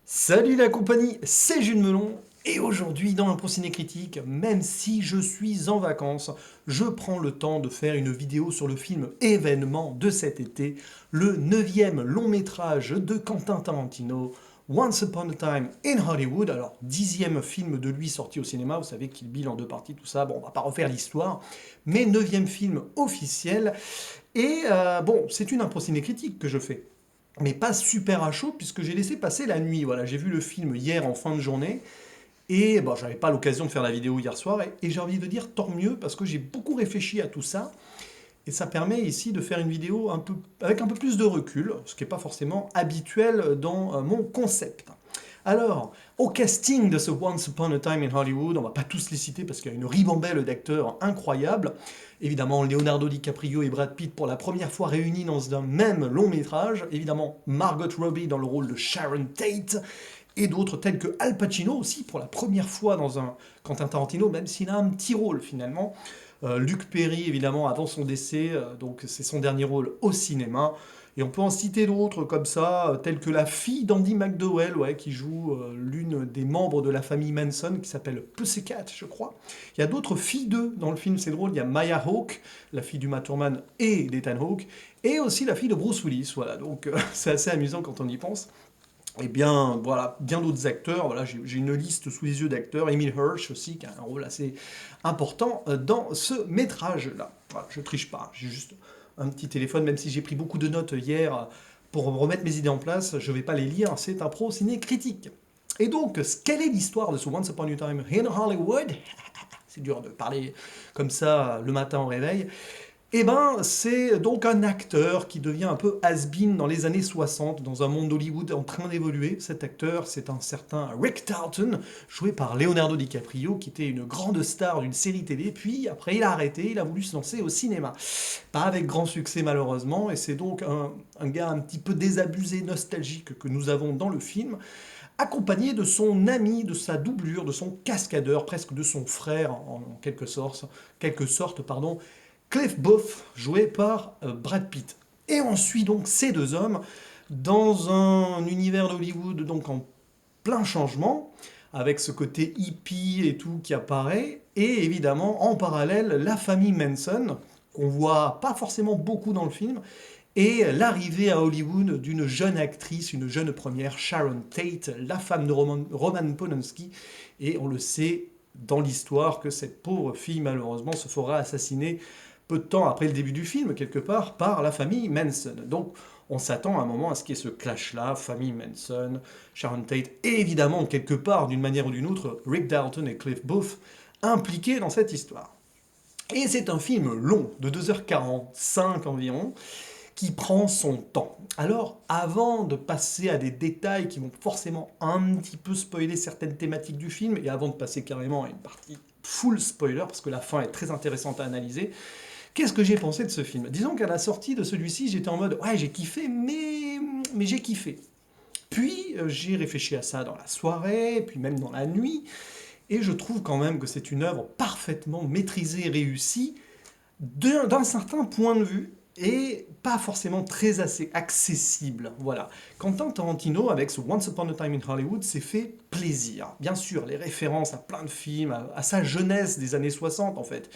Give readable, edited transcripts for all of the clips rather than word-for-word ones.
Salut la compagnie, c'est Jules Melon, et aujourd'hui dans un Ciné Critique, même si je suis en vacances, je prends le temps de faire une vidéo sur le film événement de cet été, le neuvième long métrage de Quentin Tarantino, Once Upon a Time in Hollywood, alors dixième film de lui sorti au cinéma, vous savez qu'il Bill en deux parties, tout ça, bon on va pas refaire l'histoire, mais neuvième film officiel, et bon c'est une impro ciné critique que je fais mais pas super à chaud puisque j'ai laissé passer la nuit. Voilà, j'ai vu le film hier en fin de journée et bon, j'avais pas l'occasion de faire la vidéo hier soir et j'ai envie de dire tant mieux parce que j'ai beaucoup réfléchi à tout ça et ça permet ici de faire une vidéo avec un peu plus de recul, ce qui n'est pas forcément habituel dans mon concept. Alors, au casting de ce Once Upon a Time in Hollywood, on va pas tous les citer parce qu'il y a une ribambelle d'acteurs incroyables. Évidemment, Leonardo DiCaprio et Brad Pitt pour la première fois réunis dans un même long métrage. Évidemment, Margot Robbie dans le rôle de Sharon Tate. Et d'autres tels que Al Pacino aussi pour la première fois dans un Quentin Tarantino, même s'il a un petit rôle finalement. Luc Perry évidemment avant son décès, donc c'est son dernier rôle au cinéma. Et on peut en citer d'autres comme ça, telles que la fille d'Andy McDowell, ouais, qui joue l'une des membres de la famille Manson, qui s'appelle Pussycat, je crois. Il y a d'autres filles d'eux dans le film, c'est drôle. Il y a Maya Hawke, la fille du Maturman et d'Ethan Hawke, et aussi la fille de Bruce Willis. Voilà, donc c'est assez amusant quand on y pense. Et bien, voilà, bien d'autres acteurs. Voilà, j'ai une liste sous les yeux d'acteurs. Emile Hirsch aussi, qui a un rôle assez important dans ce métrage-là. Voilà, je triche pas, j'ai juste un petit téléphone, même si j'ai pris beaucoup de notes hier pour remettre mes idées en place, je ne vais pas les lire, c'est un pro ciné critique. Et donc, quelle est l'histoire de ce Once Upon a Time in Hollywood? C'est dur de parler comme ça le matin au réveil. Eh ben, c'est donc un acteur qui devient un peu has-been dans les années 60, dans un monde d'Hollywood en train d'évoluer. Cet acteur, c'est un certain Rick Dalton, joué par Leonardo DiCaprio, qui était une grande star d'une série télé, puis après il a arrêté, il a voulu se lancer au cinéma. Pas avec grand succès malheureusement, et c'est donc un gars un petit peu désabusé, nostalgique que nous avons dans le film, accompagné de son ami, de sa doublure, de son cascadeur, presque de son frère en quelque sorte, pardon, Cliff Booth, joué par Brad Pitt. Et on suit donc ces deux hommes dans un univers d'Hollywood donc en plein changement, avec ce côté hippie et tout qui apparaît, et évidemment en parallèle la famille Manson, qu'on voit pas forcément beaucoup dans le film, et l'arrivée à Hollywood d'une jeune actrice, une jeune première, Sharon Tate, la femme de Roman Polanski, et on le sait dans l'histoire que cette pauvre fille malheureusement se fera assassiner peu de temps après le début du film, quelque part, par la famille Manson. Donc on s'attend à un moment à ce qu'il y ait ce clash-là, famille Manson, Sharon Tate, et évidemment, quelque part, d'une manière ou d'une autre, Rick Dalton et Cliff Booth impliqués dans cette histoire. Et c'est un film long, de 2h45 environ, qui prend son temps. Alors, avant de passer à des détails qui vont forcément un petit peu spoiler certaines thématiques du film, et avant de passer carrément à une partie full spoiler, parce que la fin est très intéressante à analyser, qu'est-ce que j'ai pensé de ce film? Disons qu'à la sortie de celui-ci, j'étais en mode ouais, j'ai kiffé, mais j'ai kiffé. Puis j'ai réfléchi à ça dans la soirée, puis même dans la nuit, et je trouve quand même que c'est une œuvre parfaitement maîtrisée et réussie d'un certain point de vue et pas forcément très assez accessible. Voilà. Quentin Tarantino, avec ce Once Upon a Time in Hollywood, s'est fait plaisir. Bien sûr, les références à plein de films, à sa jeunesse des années 60 en fait.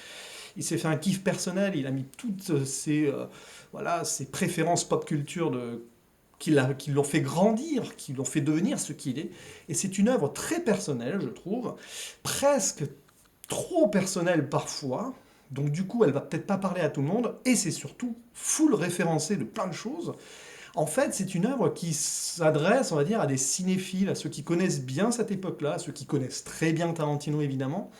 Il s'est fait un kiff personnel, il a mis toutes voilà, ses préférences pop culture qui l'ont fait grandir, qui l'ont fait devenir ce qu'il est. Et c'est une œuvre très personnelle, je trouve, presque trop personnelle parfois. Donc du coup, elle va peut-être pas parler à tout le monde, et c'est surtout full référencé de plein de choses. En fait, c'est une œuvre qui s'adresse, on va dire, à des cinéphiles, à ceux qui connaissent bien cette époque-là, à ceux qui connaissent très bien Tarantino évidemment,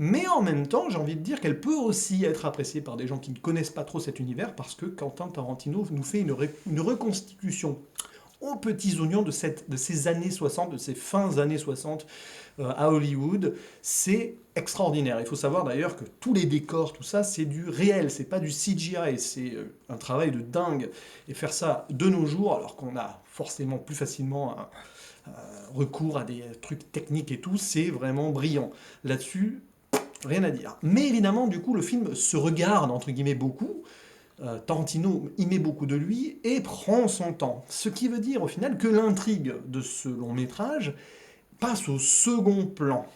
mais en même temps, j'ai envie de dire qu'elle peut aussi être appréciée par des gens qui ne connaissent pas trop cet univers, parce que Quentin Tarantino nous fait une reconstitution aux petits oignons de ces années 60, de ces fins années 60 à Hollywood. C'est extraordinaire. Il faut savoir d'ailleurs que tous les décors, tout ça, c'est du réel, c'est pas du CGI, c'est un travail de dingue. Et faire ça de nos jours, alors qu'on a forcément plus facilement recours à des trucs techniques et tout, c'est vraiment brillant. Là-dessus, rien à dire. Mais évidemment, du coup, le film se regarde, entre guillemets, beaucoup, Tarantino y met beaucoup de lui et prend son temps. Ce qui veut dire au final que l'intrigue de ce long métrage passe au second plan.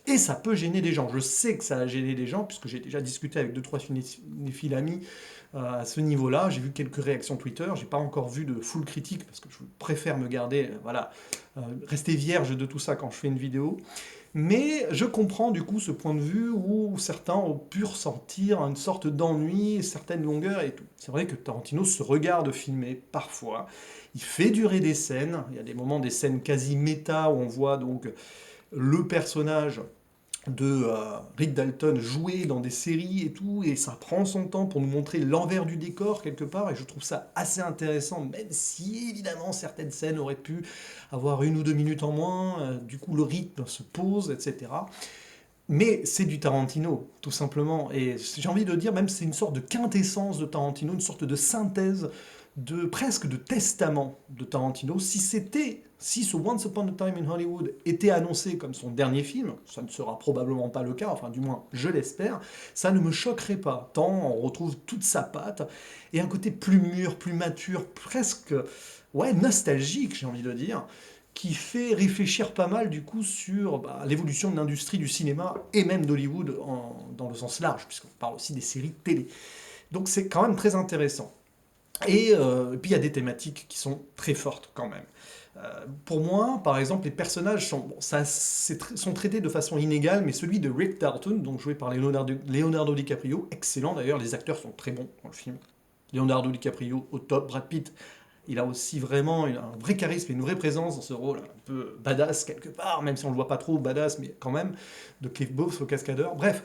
Et ça peut gêner des gens. Je sais que ça a gêné des gens, puisque j'ai déjà discuté avec 2-3 cinéphiles amis à ce niveau-là. J'ai vu quelques réactions Twitter. J'ai pas encore vu de full critique, parce que je préfère me garder, rester vierge de tout ça quand je fais une vidéo. Mais je comprends du coup ce point de vue où certains ont pu ressentir une sorte d'ennui, certaines longueurs et tout. C'est vrai que Tarantino se regarde filmer parfois. Il fait durer des scènes. Il y a des moments, des scènes quasi méta où on voit donc le personnage de Rick Dalton jouer dans des séries et tout, et ça prend son temps pour nous montrer l'envers du décor quelque part, et je trouve ça assez intéressant, même si évidemment certaines scènes auraient pu avoir 1 ou 2 minutes en moins, du coup le rythme se pose, etc. Mais c'est du Tarantino, tout simplement, et j'ai envie de dire, même c'est une sorte de quintessence de Tarantino, une sorte de synthèse presque de testament de Tarantino. Si ce Once Upon a Time in Hollywood était annoncé comme son dernier film, ça ne sera probablement pas le cas, enfin du moins je l'espère, ça ne me choquerait pas, tant on retrouve toute sa patte, et un côté plus mûr, plus mature, presque nostalgique j'ai envie de dire, qui fait réfléchir pas mal du coup sur l'évolution de l'industrie du cinéma et même d'Hollywood dans le sens large, puisqu'on parle aussi des séries télé. Donc c'est quand même très intéressant. Et puis il y a des thématiques qui sont très fortes quand même. Pour moi, par exemple, les personnages sont traités de façon inégale, mais celui de Rick Dalton, donc joué par Leonardo DiCaprio, excellent d'ailleurs, les acteurs sont très bons dans le film. Leonardo DiCaprio au top, Brad Pitt, il a aussi vraiment un vrai charisme et une vraie présence dans ce rôle un peu badass quelque part, même si on le voit pas trop badass, mais quand même, de Cliff Booth au cascadeur. Bref,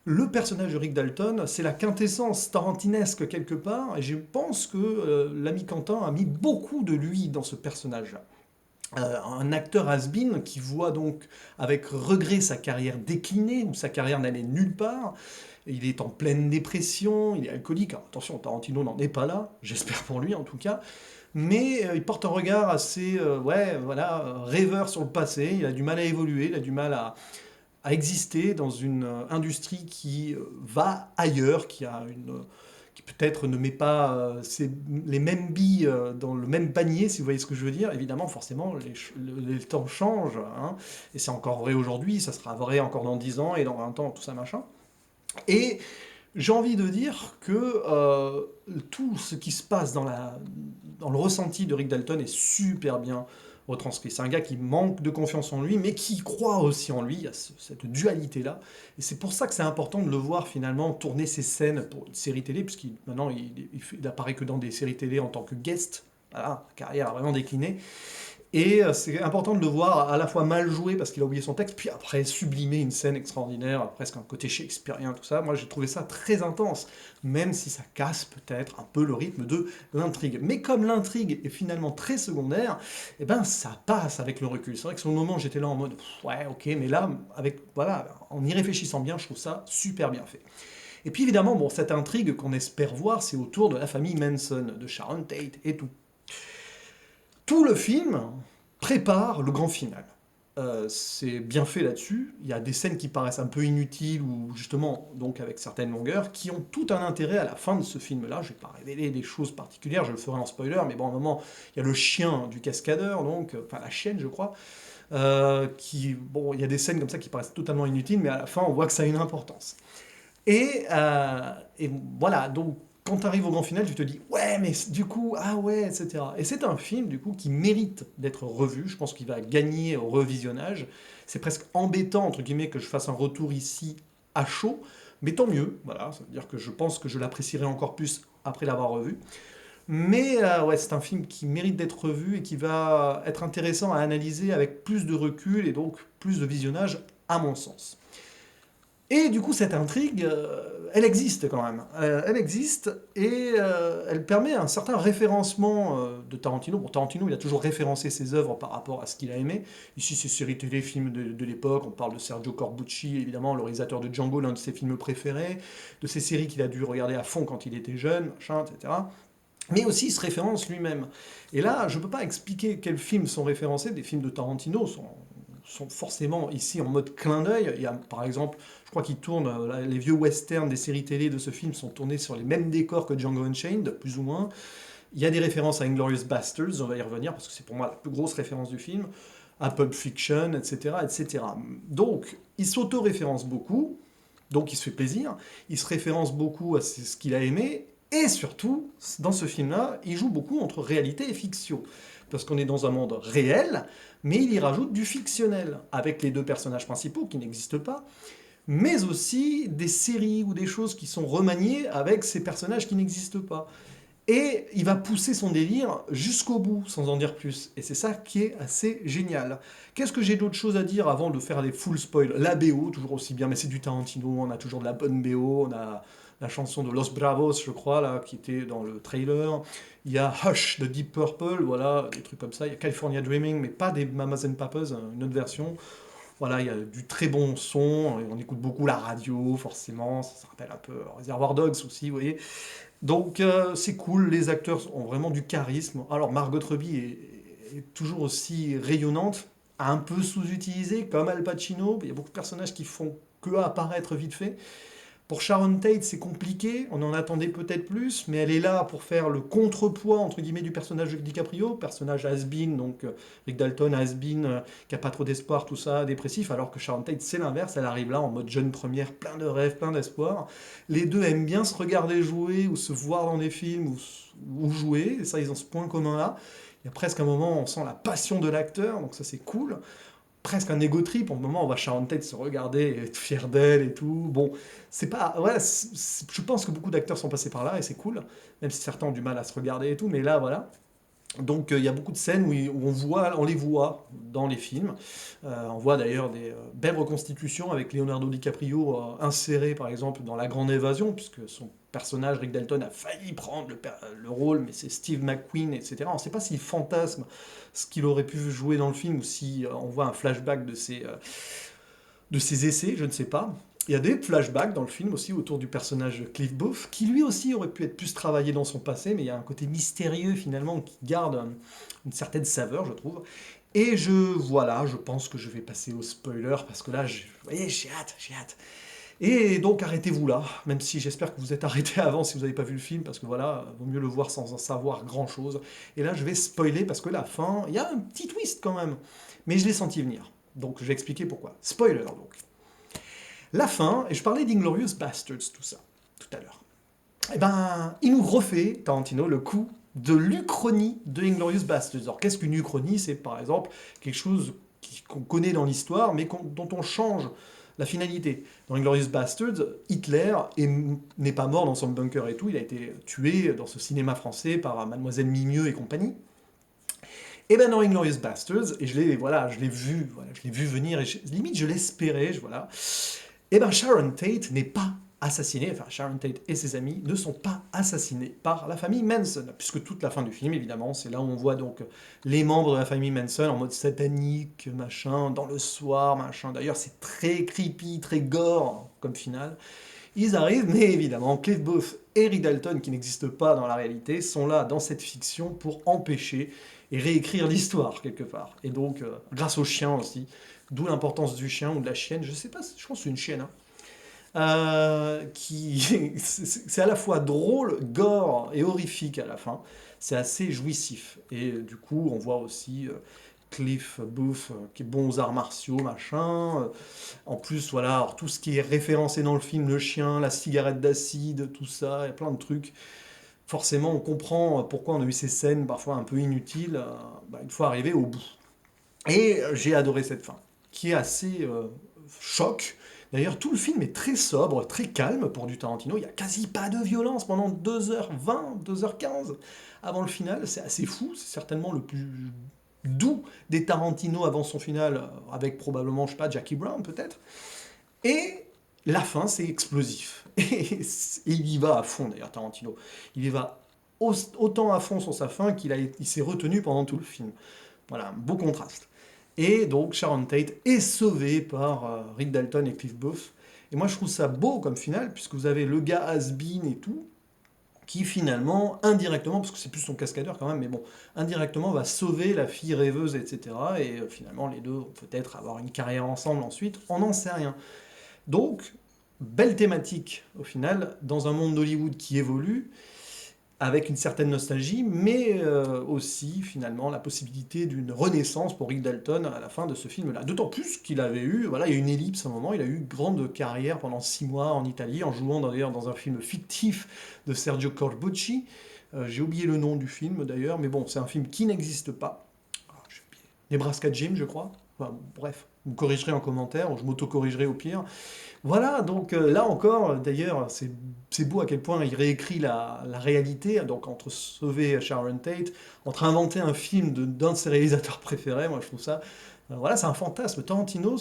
le personnage de Rick Dalton, c'est la quintessence tarantinesque quelque part, et je pense que l'ami Quentin a mis beaucoup de lui dans ce personnage-là. Un acteur has-been qui voit donc avec regret sa carrière décliner, ou sa carrière n'allait nulle part. Il est en pleine dépression, il est alcoolique. Alors, attention, Tarantino n'en est pas là, j'espère pour lui en tout cas. Mais il porte un regard assez rêveur sur le passé. Il a du mal à évoluer, il a du mal à exister dans une industrie qui va ailleurs, qui peut-être ne met pas les mêmes billes dans le même panier, si vous voyez ce que je veux dire. Évidemment, forcément, les temps changent, hein, et c'est encore vrai aujourd'hui, ça sera vrai encore dans 10 ans et dans 20 ans, tout ça machin. Et j'ai envie de dire que tout ce qui se passe dans le ressenti de Rick Dalton est super bien retranscrit. C'est un gars qui manque de confiance en lui, mais qui croit aussi en lui. Il y a cette dualité-là. Et c'est pour ça que c'est important de le voir finalement tourner ses scènes pour une série télé, puisqu'il maintenant il apparaît que dans des séries télé en tant que guest. Voilà, sa carrière a vraiment décliné. Et c'est important de le voir à la fois mal joué parce qu'il a oublié son texte, puis après sublimer une scène extraordinaire, presque un côté shakespearien, tout ça. Moi j'ai trouvé ça très intense, même si ça casse peut-être un peu le rythme de l'intrigue. Mais comme l'intrigue est finalement très secondaire, eh ben ça passe avec le recul. C'est vrai que sur le moment j'étais là en mode ouais ok, mais là en y réfléchissant bien, je trouve ça super bien fait. Et puis évidemment, bon, cette intrigue qu'on espère voir, c'est autour de la famille Manson, de Sharon Tate et tout. Tout le film prépare le grand final. C'est bien fait là-dessus. Il y a des scènes qui paraissent un peu inutiles ou justement donc avec certaines longueurs qui ont tout un intérêt à la fin de ce film-là. Je ne vais pas révéler des choses particulières, je le ferai en spoiler, mais bon, à un moment, il y a le chien du cascadeur, donc, enfin la chienne, je crois, il y a des scènes comme ça qui paraissent totalement inutiles, mais à la fin, on voit que ça a une importance. Et voilà, donc quand tu arrives au grand final, tu te dis ouais, mais du coup, ah ouais, etc. Et c'est un film du coup qui mérite d'être revu. Je pense qu'il va gagner au revisionnage. C'est presque embêtant entre guillemets que je fasse un retour ici à chaud, mais tant mieux. Voilà, ça veut dire que je pense que je l'apprécierai encore plus après l'avoir revu. Mais ouais, c'est un film qui mérite d'être revu et qui va être intéressant à analyser avec plus de recul et donc plus de visionnage, à mon sens. Et du coup, cette intrigue, elle existe quand même. Elle existe et elle permet un certain référencement de Tarantino. Bon, Tarantino, il a toujours référencé ses œuvres par rapport à ce qu'il a aimé. Ici, c'est séries télé, films de l'époque. On parle de Sergio Corbucci, évidemment, le réalisateur de Django, l'un de ses films préférés, de ses séries qu'il a dû regarder à fond quand il était jeune, machin, etc. Mais aussi, il se référence lui-même. Et là, je ne peux pas expliquer quels films sont référencés. Des films de Tarantino sont forcément ici en mode clin d'œil. Il y a, par exemple, je crois qu'ils tournent, les vieux westerns des séries télé de ce film sont tournés sur les mêmes décors que Django Unchained, plus ou moins. Il y a des références à Inglourious Basterds, on va y revenir, parce que c'est pour moi la plus grosse référence du film, à Pulp Fiction, etc. etc. Donc, il s'auto-référence beaucoup, donc il se fait plaisir, il se référence beaucoup à ce qu'il a aimé, et surtout, dans ce film-là, il joue beaucoup entre réalité et fiction. Parce qu'on est dans un monde réel, mais il y rajoute du fictionnel, avec les deux personnages principaux qui n'existent pas, mais aussi des séries ou des choses qui sont remaniées avec ces personnages qui n'existent pas. Et il va pousser son délire jusqu'au bout, sans en dire plus. Et c'est ça qui est assez génial. Qu'est-ce que j'ai d'autre chose à dire avant de faire les full spoil? La BO, toujours aussi bien, mais c'est du Tarantino, on a toujours de la bonne BO, on a la chanson de Los Bravos, je crois, là, qui était dans le trailer. Il y a Hush de Deep Purple, voilà, des trucs comme ça. Il y a California Dreaming, mais pas des Mamas and Papas, une autre version. Voilà, il y a du très bon son, et on écoute beaucoup la radio, forcément, ça se rappelle un peu Reservoir Dogs aussi, vous voyez. Donc c'est cool, les acteurs ont vraiment du charisme. Alors Margot Robbie est toujours aussi rayonnante, un peu sous-utilisée, comme Al Pacino. Il y a beaucoup de personnages qui font que apparaître vite fait. Pour Sharon Tate, c'est compliqué, on en attendait peut-être plus, mais elle est là pour faire le contrepoids, entre guillemets, du personnage de DiCaprio, personnage has-been, donc Rick Dalton has-been, qui a pas trop d'espoir, tout ça, dépressif, alors que Sharon Tate, c'est l'inverse, elle arrive là en mode jeune première, plein de rêves, plein d'espoir. Les deux aiment bien se regarder jouer, ou se voir dans des films, ou jouer, et ça, ils ont ce point commun-là. Il y a presque un moment, on sent la passion de l'acteur, donc ça, c'est cool. Presque un ego trip, au moment où on va Sharon Tate se regarder et être fier d'elle et tout. Bon, c'est pas. Ouais, je pense que beaucoup d'acteurs sont passés par là et c'est cool, même si certains ont du mal à se regarder et tout, mais là, voilà. Donc il y a beaucoup de scènes où on les voit dans les films. On voit d'ailleurs des belles reconstitutions avec Leonardo DiCaprio inséré par exemple dans La Grande Évasion, puisque son personnage Rick Dalton a failli prendre le rôle, mais c'est Steve McQueen, etc. On ne sait pas s'il fantasme ce qu'il aurait pu jouer dans le film ou si on voit un flashback de ses essais, je ne sais pas. Il y a des flashbacks dans le film aussi autour du personnage de Cliff Booth, qui lui aussi aurait pu être plus travaillé dans son passé, mais il y a un côté mystérieux finalement qui garde une certaine saveur, je trouve. Et voilà, je pense que je vais passer au spoiler, parce que là, vous voyez, j'ai hâte, j'ai hâte. Et donc arrêtez-vous là, même si j'espère que vous êtes arrêté avant si vous n'avez pas vu le film, parce que voilà, vaut mieux le voir sans en savoir grand-chose. Et là, je vais spoiler, parce que la fin, il y a un petit twist quand même, mais je l'ai senti venir. Donc je vais expliquer pourquoi. Spoiler donc. La fin, et je parlais d'Inglorious Bastards, tout ça, tout à l'heure. Eh ben, il nous refait, Tarantino, le coup de l'Uchronie de Inglorious Bastards. Alors, qu'est-ce qu'une Uchronie? C'est par exemple quelque chose qu'on connaît dans l'histoire, mais dont on change la finalité. Dans Inglorious Bastards, Hitler n'est pas mort dans son bunker et tout, il a été tué dans ce cinéma français par Mademoiselle Mimieux et compagnie. Et ben dans Inglorious Bastards, et je l'ai vu venir, et limite je l'espérais, voilà. Et ben Sharon Tate n'est pas assassinée, enfin Sharon Tate et ses amis ne sont pas assassinés par la famille Manson, puisque toute la fin du film, évidemment, c'est là où on voit donc les membres de la famille Manson en mode satanique, machin, dans le soir, machin. D'ailleurs, c'est très creepy, très gore comme finale. Ils arrivent, mais évidemment, Cliff Booth et Rick Dalton, qui n'existent pas dans la réalité, sont là dans cette fiction pour empêcher et réécrire l'histoire quelque part. Et donc, grâce au chien aussi, d'où l'importance du chien ou de la chienne, je sais pas, je pense que c'est une chienne, hein, c'est à la fois drôle, gore et horrifique à la fin. C'est assez jouissif. Et du coup, on voit aussi Cliff Booth qui est bon aux arts martiaux, machin. En plus, voilà, alors, tout ce qui est référencé dans le film, le chien, la cigarette d'acide, tout ça, il y a plein de trucs. Forcément, on comprend pourquoi on a eu ces scènes parfois un peu inutiles, une fois arrivé au bout. Et j'ai adoré cette fin, qui est assez choc. D'ailleurs, tout le film est très sobre, très calme pour du Tarantino. Il n'y a quasi pas de violence pendant 2h20, 2h15 avant le final. C'est assez fou. C'est certainement le plus doux des Tarantino avant son final, avec probablement, je sais pas, Jackie Brown peut-être. Et la fin, c'est explosif. Et il y va à fond d'ailleurs, Tarantino. Il y va autant à fond sur sa fin qu'il s'est retenu pendant tout le film. Voilà, un beau contraste. Et donc Sharon Tate est sauvée par Rick Dalton et Cliff Booth. Et moi je trouve ça beau comme finale, puisque vous avez le gars has-been et tout, qui finalement, indirectement, parce que c'est plus son cascadeur quand même, mais bon, indirectement va sauver la fille rêveuse, etc. Et finalement, les deux vont peut-être avoir une carrière ensemble ensuite, on n'en sait rien. Donc, belle thématique au final, dans un monde d'Hollywood qui évolue, avec une certaine nostalgie, mais aussi finalement la possibilité d'une renaissance pour Rick Dalton à la fin de ce film-là. D'autant plus qu'il avait eu, voilà, il y a eu une ellipse à un moment, il a eu une grande carrière pendant 6 mois en Italie, en jouant d'ailleurs dans un film fictif de Sergio Corbucci. J'ai oublié le nom du film d'ailleurs, mais bon, c'est un film qui n'existe pas. Ah, j'ai oublié. Nebraska Jim, je crois. Enfin, bref, vous me corrigerez en commentaire, ou je m'auto-corrigerai au pire. Voilà, donc là encore, d'ailleurs, c'est beau à quel point il réécrit la réalité, donc entre sauver Sharon Tate, entre inventer un film d'un de ses réalisateurs préférés, moi je trouve ça, voilà, c'est un fantasme. Tarantino,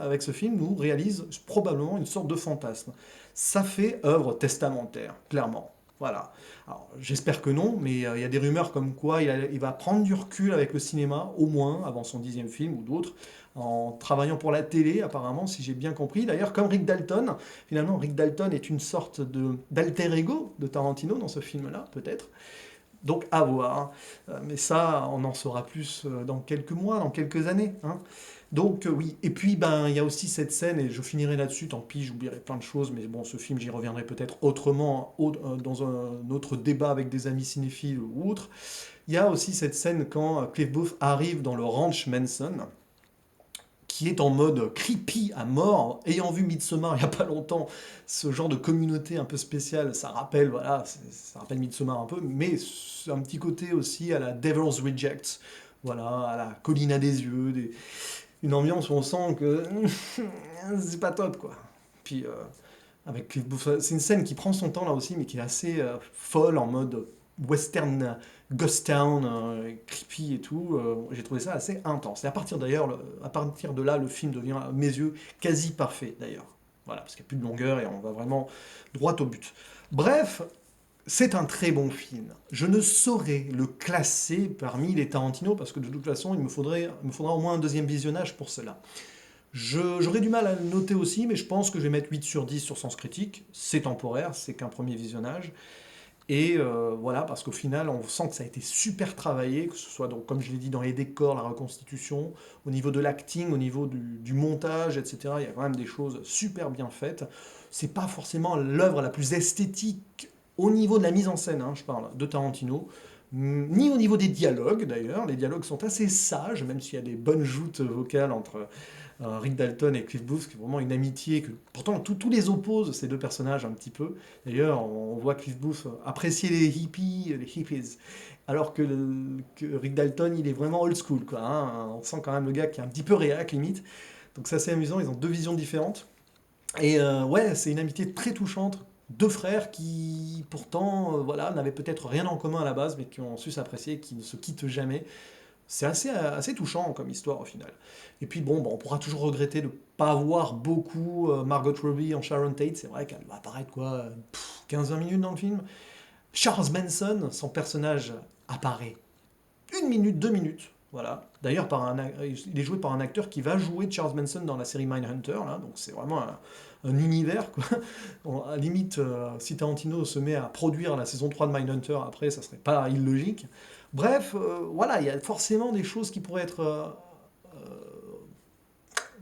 avec ce film, nous réalise probablement une sorte de fantasme. Ça fait œuvre testamentaire, clairement. Voilà. Alors, j'espère que non, mais il y a des rumeurs comme quoi il va prendre du recul avec le cinéma, au moins, avant son 10e film ou d'autres, en travaillant pour la télé, apparemment, si j'ai bien compris. D'ailleurs, comme Rick Dalton, finalement, Rick Dalton est une sorte d'alter ego de Tarantino dans ce film-là, peut-être. Donc, à voir. Mais ça, on en saura plus dans quelques mois, dans quelques années. Hein. Donc, oui. Et puis, ben, il y a aussi cette scène, et je finirai là-dessus, tant pis, j'oublierai plein de choses, mais bon, ce film, j'y reviendrai peut-être autrement, dans un autre débat avec des amis cinéphiles ou autres. Il y a aussi cette scène quand Cliff Booth arrive dans le ranch Manson, qui est en mode creepy à mort. Ayant vu Midsommar il n'y a pas longtemps, ce genre de communauté un peu spéciale, ça rappelle, voilà, ça rappelle Midsommar un peu, mais c'est un petit côté aussi à la Devil's Rejects, voilà, à la colline à des yeux, une ambiance où on sent que c'est pas top, quoi. Puis, avec Cliff Booth, c'est une scène qui prend son temps là aussi, mais qui est assez folle en mode western ghost town, creepy et tout. J'ai trouvé ça assez intense. Et à partir d'ailleurs, à partir de là, le film devient à mes yeux quasi parfait d'ailleurs. Voilà, parce qu'il n'y a plus de longueur et on va vraiment droit au but. Bref, c'est un très bon film. Je ne saurais le classer parmi les Tarantino parce que de toute façon, il me faudra au moins un deuxième visionnage pour cela. J'aurais du mal à le noter aussi, mais je pense que je vais mettre 8 sur 10 sur Sens Critique. C'est temporaire, c'est qu'un premier visionnage. Et voilà, parce qu'au final, on sent que ça a été super travaillé, que ce soit, donc, comme je l'ai dit, dans les décors, la reconstitution, au niveau de l'acting, au niveau du montage, etc. Il y a quand même des choses super bien faites. C'est pas forcément l'œuvre la plus esthétique au niveau de la mise en scène, hein, je parle, de Tarantino, ni au niveau des dialogues d'ailleurs. Les dialogues sont assez sages, même s'il y a des bonnes joutes vocales entre Rick Dalton et Cliff Booth, qui est vraiment une amitié que pourtant tous les opposent, ces deux personnages un petit peu. D'ailleurs, on voit Cliff Booth apprécier les hippies, alors que Rick Dalton, il est vraiment old school, quoi. Hein. On sent quand même le gars qui est un petit peu réac, limite. Donc c'est assez amusant, ils ont deux visions différentes. Et ouais, c'est une amitié très touchante. Deux frères qui, pourtant, voilà, n'avaient peut-être rien en commun à la base, mais qui ont su s'apprécier, qui ne se quittent jamais. C'est assez touchant comme histoire au final. Et puis bon, on pourra toujours regretter de ne pas avoir beaucoup Margot Robbie en Sharon Tate. C'est vrai qu'elle va apparaître quoi, 15-20 minutes dans le film. Charles Manson, son personnage apparaît 1 minute, 2 minutes. Voilà. D'ailleurs, il est joué par un acteur qui va jouer Charles Manson dans la série Mindhunter. Là, donc c'est vraiment un univers. Quoi. À la limite, si Tarantino se met à produire la saison 3 de Mindhunter, après, ça serait pas illogique. Bref, voilà, il y a forcément des choses qui pourraient être...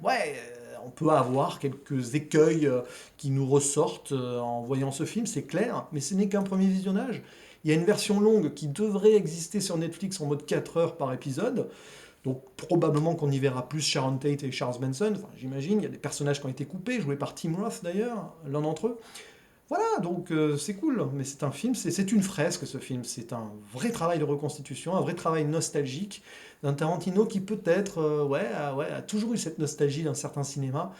ouais, on peut avoir quelques écueils qui nous ressortent en voyant ce film, c'est clair, mais ce n'est qu'un premier visionnage. Il y a une version longue qui devrait exister sur Netflix en mode 4 heures par épisode. Donc probablement qu'on y verra plus Sharon Tate et Charles Manson, enfin, j'imagine. Il y a des personnages qui ont été coupés, joués par Tim Roth d'ailleurs, l'un d'entre eux. Voilà, donc c'est cool, mais c'est un film, c'est une fresque ce film, c'est un vrai travail de reconstitution, un vrai travail nostalgique d'un Tarantino qui peut-être ouais, a toujours eu cette nostalgie d'un certain cinéma.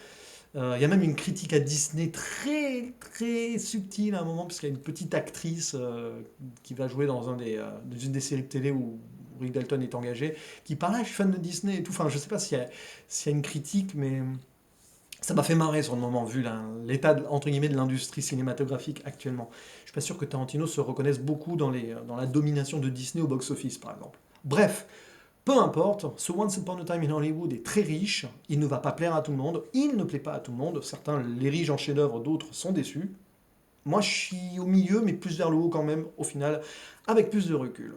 Il y a même une critique à Disney très très subtile à un moment, parce qu'il y a une petite actrice qui va jouer dans une des séries de télé où Rick Dalton est engagé, qui parle, ah, je suis fan de Disney et tout, enfin je sais pas s'il y a une critique, mais... Ça m'a fait marrer sur le moment, vu l'état entre guillemets de l'industrie cinématographique actuellement. Je suis pas sûr que Tarantino se reconnaisse beaucoup dans la domination de Disney au box-office, par exemple. Bref, peu importe, ce Once Upon a Time in Hollywood est très riche, il ne va pas plaire à tout le monde, il ne plaît pas à tout le monde, certains l'érigent en chef-d'œuvre, d'autres sont déçus. Moi, je suis au milieu, mais plus vers le haut quand même, au final, avec plus de recul.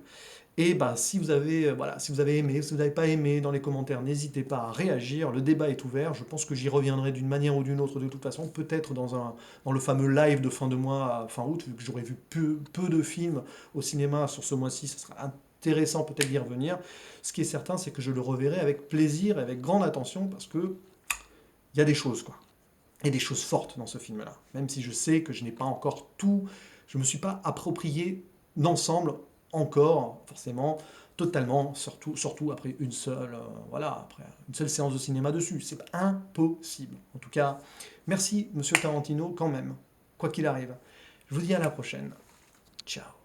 Et bah, si vous avez, voilà, si vous avez aimé, si vous n'avez pas aimé, dans les commentaires, n'hésitez pas à réagir. Le débat est ouvert. Je pense que j'y reviendrai d'une manière ou d'une autre de toute façon. Peut-être dans le fameux live de fin de mois, fin août, vu que j'aurai vu peu de films au cinéma sur ce mois-ci. Ce sera intéressant peut-être d'y revenir. Ce qui est certain, c'est que je le reverrai avec plaisir et avec grande attention parce que il y a des choses, quoi. Et des choses fortes dans ce film-là. Même si je sais que je n'ai pas encore tout, je ne me suis pas approprié d'ensemble encore, forcément, totalement, surtout après une seule, voilà, après une seule séance de cinéma dessus. C'est impossible. En tout cas, merci, Monsieur Tarantino, quand même, quoi qu'il arrive. Je vous dis à la prochaine. Ciao.